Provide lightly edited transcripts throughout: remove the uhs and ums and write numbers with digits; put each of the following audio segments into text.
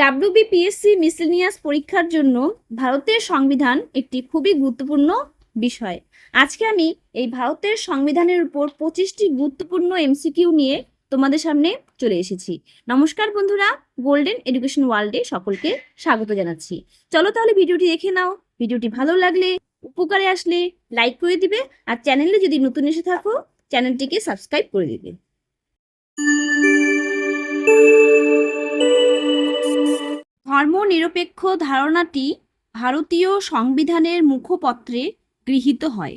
WBPSC miscellaneous পরীক্ষার জন্য ভারতের সংবিধান একটি খুবই গুরুত্বপূর্ণ বিষয়। আজকে আমি এই ভারতের সংবিধানের উপর 25টি গুরুত্বপূর্ণ এমসিকিউ নিয়ে তোমাদের সামনে চলে এসেছি। নমস্কার বন্ধুরা, গোল্ডেন এডুকেশন ওয়ার্ল্ডে সকলকে স্বাগত জানাচ্ছি। চলো তাহলে ভিডিওটি দেখে নাও। ভিডিওটি ভালো লাগলে, উপকারে আসলে লাইক করে দিবে, আর চ্যানেলে যদি নতুন এসে থাকো চ্যানেলটিকে সাবস্ক্রাইব করে দিবে। ধর্মনিরপেক্ষ ধারণাটি ভারতীয় সংবিধানের মুখপত্রে গৃহীত হয়।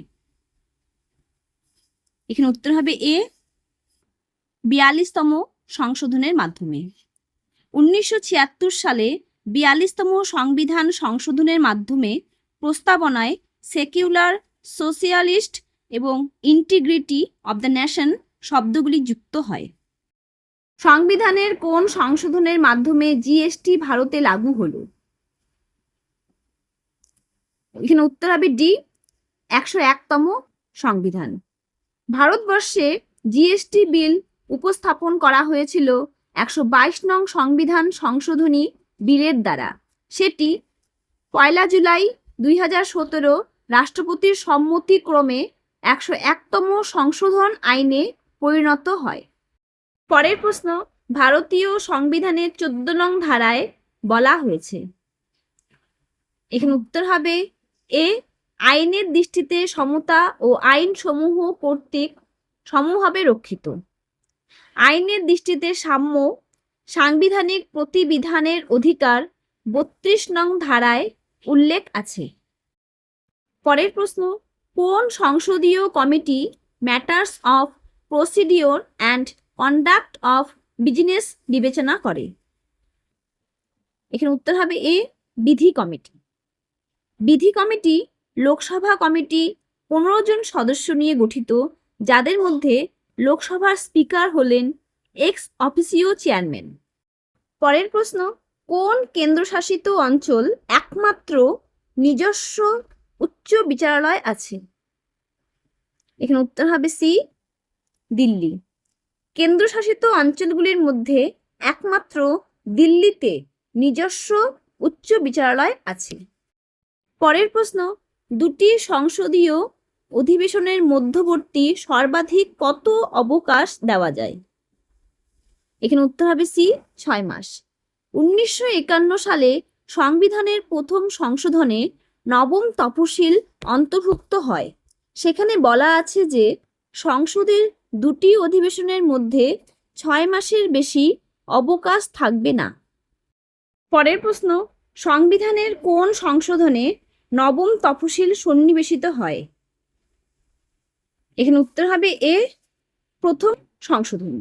এখানে উত্তর হবে এ 42তম সংশোধনের মাধ্যমে। 1976 সালে 42তম সংবিধান সংশোধনের মাধ্যমে প্রস্তাবনায় সেকুলার, সোশিয়ালিস্ট এবং ইন্টিগ্রিটি অব দ্য নেশন শব্দগুলি যুক্ত হয়। সংবিধানের কোন সংশোধনের মাধ্যমে জিএসটি ভারতে লাগু হলো? এখানে উত্তর হবে ডি 101তম সংবিধান। ভারতবর্ষে জিএসটি বিল উপস্থাপন করা হয়েছিল 122 নং সংবিধান সংশোধনী বিলের দ্বারা। সেটি 1 জুলাই 2017 রাষ্ট্রপতির সম্মতিক্রমে 101তম সংশোধন আইনে পরিণত হয়। পরের প্রশ্ন, ভারতীয় সংবিধানের 14 নং ধারায় বলা হয়েছে। এখানে উত্তর হবে এ আইনের দৃষ্টিতে সমতা ও আইন সমূহ কর্তৃক সমভাবে রক্ষিত। আইনের দৃষ্টিতে সাম্য সাংবিধানিক প্রতিবিধানের অধিকার 32 নং ধারায় উল্লেখ আছে। পরের প্রশ্ন, কোন সংসদীয় committee matters of procedure and conduct of business বিবেচনা করে? এখানে উত্তর হবে এ বিধি কমিটি। বিধি কমিটি লোকসভা কমিটি 15 জন সদস্য নিয়ে গঠিত, যাদের মধ্যে লোকসভার স্পিকার হলেন এক্স অফিসিও চেয়ারম্যান। পরের প্রশ্ন, কোন কেন্দ্রশাসিত অঞ্চল একমাত্র নিজস্ব উচ্চ বিচারালয় আছে? এখানে উত্তর হবে সি দিল্লি। কেন্দ্রশাসিত অঞ্চলগুলির মধ্যে একমাত্র দিল্লিতে নিজস্ব উচ্চ বিচারালয় আছে। পরের প্রশ্ন, দুটি সংসদীয় অধিবেশনের মধ্যবর্তী সর্বাধিক কত অবকাশ দেওয়া যায়? এখানে উত্তর হবে সি 6 মাস। 1951 সালে সংবিধানের প্রথম সংশোধনে নবম তফসিল অন্তর্ভুক্ত হয়। সেখানে বলা আছে যে সংসদের দুটি অধিবেশনের মধ্যে 6 মাসের বেশি অবকাশ থাকবে না। পরের প্রশ্ন, সংবিধানের কোন সংশোধনে নবম তফসিল সন্নিবেশিত হয়? এখানে উত্তর হবে এ প্রথম সংশোধন।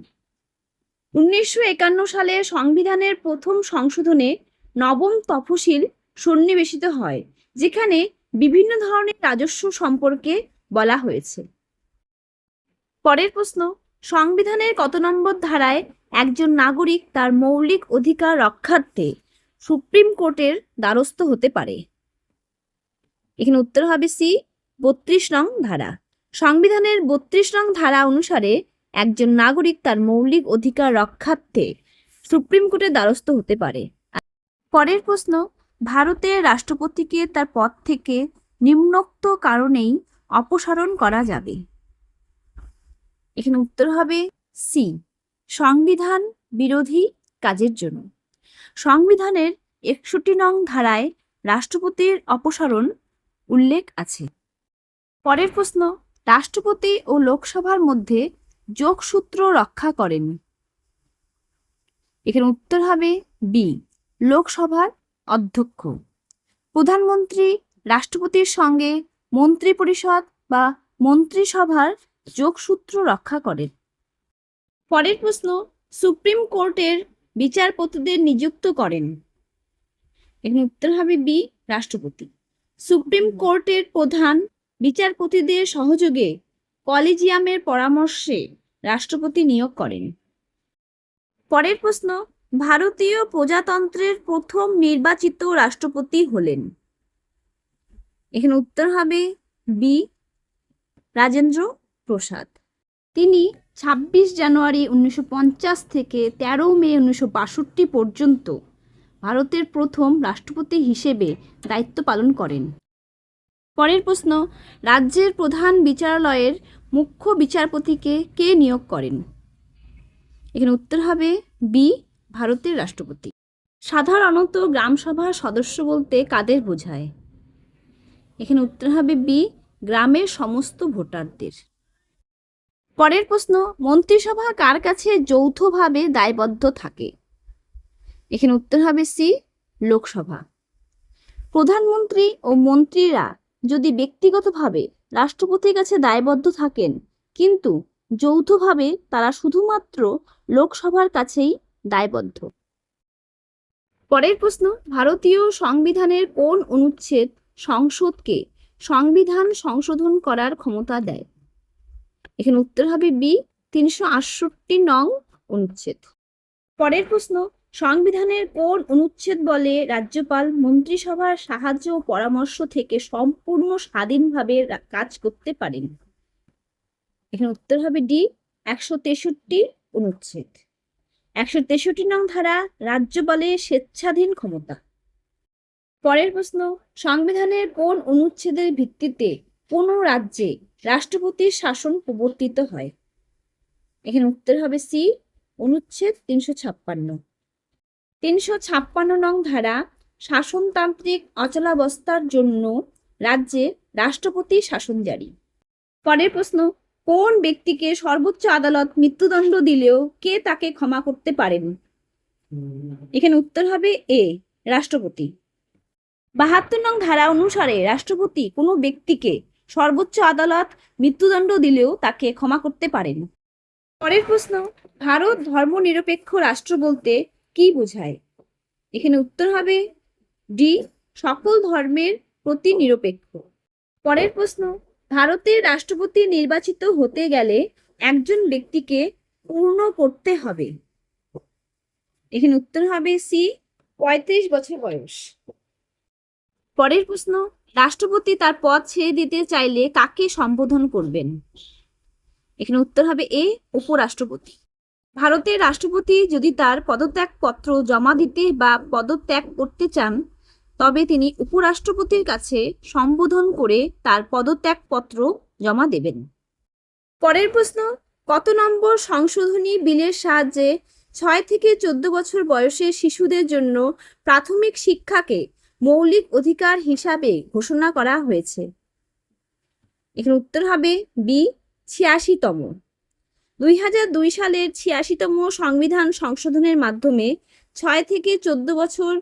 1951 সালে সংবিধানের প্রথম সংশোধনে নবম তফসিল সন্নিবেশিত হয়, যেখানে বিভিন্ন ধরনের রাজস্ব সম্পর্কে বলা হয়েছে। পরের প্রশ্ন, সংবিধানের কত নম্বর ধারায় একজন নাগরিক তার মৌলিক অধিকার রক্ষার্থে সুপ্রিম কোর্টের দ্বারস্থ হতে পারে? এখানে উত্তর হবে সি 32 নং ধারা। সংবিধানের 32 নং ধারা অনুসারে একজন নাগরিক তার মৌলিক অধিকার রক্ষার্থে সুপ্রিম কোর্টের দ্বারস্থ হতে পারে। পরের প্রশ্ন, ভারতের রাষ্ট্রপতিকে তার পদ থেকে নিম্নোক্ত কারণেই অপসারণ করা যাবে? এখানে উত্তর হবে সি সংবিধান বিরোধী কাজের জন্য। সংবিধানের 61 নং ধারায় রাষ্ট্রপতির অপসারণ উল্লেখ আছে। পরের প্রশ্ন, রাষ্ট্রপতি ও লোকসভার মধ্যে যোগসূত্র রক্ষা করেন? এখানে উত্তর হবে বি লোকসভার অধ্যক্ষ। প্রধানমন্ত্রী রাষ্ট্রপতির সঙ্গে মন্ত্রিপরিষদ বা মন্ত্রিসভার যোগসূত্র রক্ষা করেন। পরের প্রশ্ন, সুপ্রিম কোর্টের বিচারপতিদের নিযুক্ত করেন? এখানে উত্তর হবে বি রাষ্ট্রপতি। সুপ্রিম কোর্টের প্রধান বিচারপতিদের সহযোগে কলিজিয়ামের পরামর্শে রাষ্ট্রপতি নিয়োগ করেন। পরের প্রশ্ন, ভারতীয় প্রজাতন্ত্রের প্রথম নির্বাচিত রাষ্ট্রপতি হলেন? এখানে উত্তর হবে বি রাজেন্দ্র প্রসাদ। তিনি 26 জানুয়ারি 1950 থেকে 13 মে 1962 পর্যন্ত ভারতের প্রথম রাষ্ট্রপতি হিসেবে দায়িত্ব পালন করেন? পরের প্রশ্ন, রাজ্যের প্রধান বিচারালয়ের মুখ্য বিচারপতিকে কে নিয়োগ করেন? এখানে উত্তর হবে বি, ভারতের রাষ্ট্রপতি। সাধারণত গ্রামসভার সদস্য বলতে কাদের বোঝায়? এখানে উত্তর হবে বি, গ্রামের সমস্ত ভোটারদের। পরের প্রশ্ন, মন্ত্রিসভা কার কাছে যৌথভাবে দায়বদ্ধ থাকে? এখানে উত্তর হবে সি, লোকসভা। প্রধানমন্ত্রী ও মন্ত্রীরা যদি ব্যক্তিগতভাবে রাষ্ট্রপতির কাছে দায়বদ্ধ থাকেন, কিন্তু যৌথভাবে তারা শুধুমাত্র লোকসভার কাছেই দায়বদ্ধ। পরের প্রশ্ন, ভারতীয় সংবিধানের কোন অনুচ্ছেদ সংসদকে সংবিধান সংশোধন করার ক্ষমতা দেয়? এখানে উত্তর হবে বি, 368 নং অনুচ্ছেদ। পরের প্রশ্ন, সংবিধানের কোন অনুচ্ছেদ বলে রাজ্যপাল মন্ত্রিসভার সাহায্য ও পরামর্শ থেকে সম্পূর্ণ স্বাধীনভাবে কাজ করতে পারেন? এখানে উত্তর হবে ডি, 163 অনুচ্ছেদ। 163 নং ধারা রাজ্যপালের স্বেচ্ছাধীন ক্ষমতা। পরের প্রশ্ন, সংবিধানের কোন অনুচ্ছেদের ভিত্তিতে কোন রাজ্যে রাষ্ট্রপতির শাসন প্রবর্তিত হয়? এখানে উত্তর হবে সি, অনুচ্ছেদ 356। 356 নং ধারা শাসনতান্ত্রিক অচলাবস্থার জন্য রাজ্যে রাষ্ট্রপতি শাসন জারি। পরের প্রশ্ন, কোন ব্যক্তিকে সর্বোচ্চ আদালত মৃত্যুদণ্ড দিলেও কে তাকে ক্ষমা করতে পারেন? এখানে উত্তর হবে এ, রাষ্ট্রপতি। 72 নং ধারা অনুসারে রাষ্ট্রপতি কোনো ব্যক্তিকে সর্বোচ্চ আদালত মৃত্যুদণ্ড দিলেও তাকে ক্ষমা করতে পারেন। পরের প্রশ্ন, ভারত ধর্মনিরপেক্ষ রাষ্ট্র বলতে কি বোঝায়? এখানে উত্তর হবে ডি, সকল ধর্মের প্রতি নিরপেক্ষ। পরের প্রশ্ন, ভারতের রাষ্ট্রপতি নির্বাচিত হতে গেলে একজন ব্যক্তিকে পূর্ণ করতে হবে? এখানে উত্তর হবে সি, 35 বছর বয়স। পরের প্রশ্ন, রাষ্ট্রপতি তার পদ ছেড়ে দিতে চাইলে কাকে সম্বোধন করবেন? এখানে উত্তর হবে এ, উপরাষ্ট্রপতি। ভারতের রাষ্ট্রপতি যদি তার পদত্যাগপত্র জমা দিতে বা পদত্যাগ করতে চান, তবে তিনি উপরাষ্ট্রপতির কাছে সম্বোধন করে তার পদত্যাগপত্র জমা দেবেন। পরের প্রশ্ন, কত নম্বর সংশোধনী বিলের সাহায্যে 6 থেকে 14 বছর বয়সের শিশুদের জন্য প্রাথমিক শিক্ষাকে মৌলিক অধিকার হিসাবে ঘোষণা করা হয়েছে? এখানে উত্তর হবে বি, 86তম। 2002 সালের 86তম সংবিধান সংশোধনের মাধ্যমে 6 থেকে 14 বছর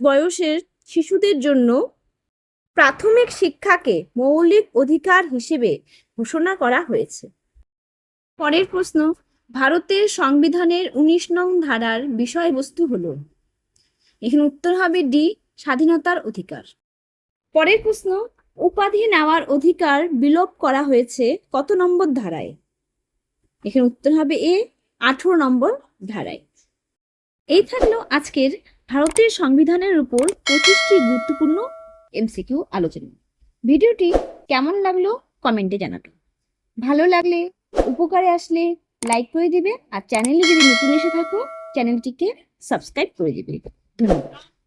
বয়সের শিশুদের জন্য প্রাথমিক শিক্ষাকে মৌলিক অধিকার হিসেবে ঘোষণা করা হয়েছে। পরের প্রশ্ন, ভারতের সংবিধানের 19 নং ধারার বিষয়বস্তু হলো? এখানে উত্তর হবে ডি, স্বাধীনতার অধিকার। পরের প্রশ্ন, উপাধি নেওয়ার অধিকার বিলোপ করা হয়েছে কত নম্বর ধারায়? এখানে উত্তর হবে এ, 18 নম্বর ধারায়। এই থাকলো আজকের ভারতের সংবিধানের উপর 25টি গুরুত্বপূর্ণ এমসিকিউ আলোচনা। ভিডিওটি কেমন লাগলো কমেন্টে জানাবেন। ভালো লাগলে, উপকারে আসলে লাইক করে দিবে, আর চ্যানেলে যদি নতুন এসে থাকো চ্যানেলটিকে সাবস্ক্রাইব করে দিবে। ধন্যবাদ।